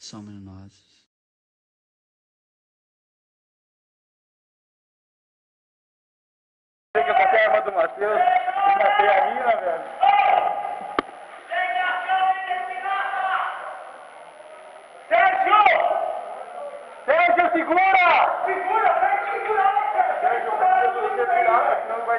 Somos nós. Sei que eu toquei a arma do Matheus, eu matei a mina, velho. Sérgio! Sérgio, segura! Segura, vai segurar, cara! Sérgio, eu vou ter que virar, senão não vai...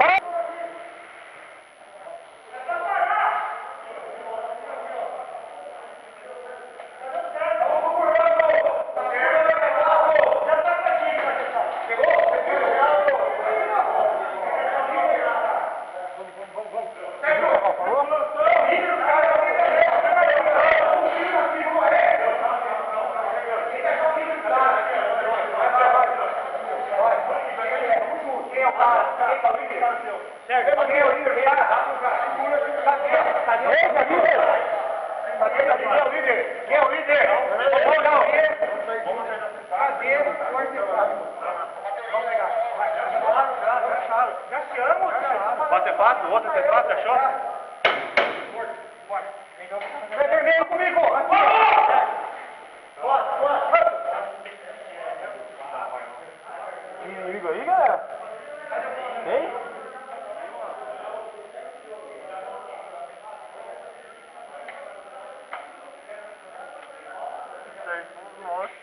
Bate fácil, outro é fácil, achou? Vem vermelho comigo! Tem inimigo aí, galera? Tem? Nossa.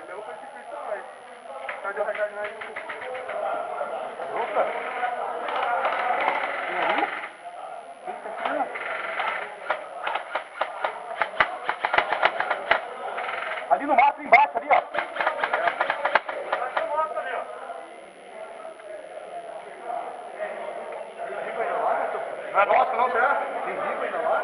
Eu vou te pensar mais. Cadê o recado aí? Opa! E aí? Eita, cara! Ali no mato, embaixo, ali, ó. Ali no mato, ali, ó. Tem rico ainda lá, Não é nosso, não, será? Tem rico ainda lá?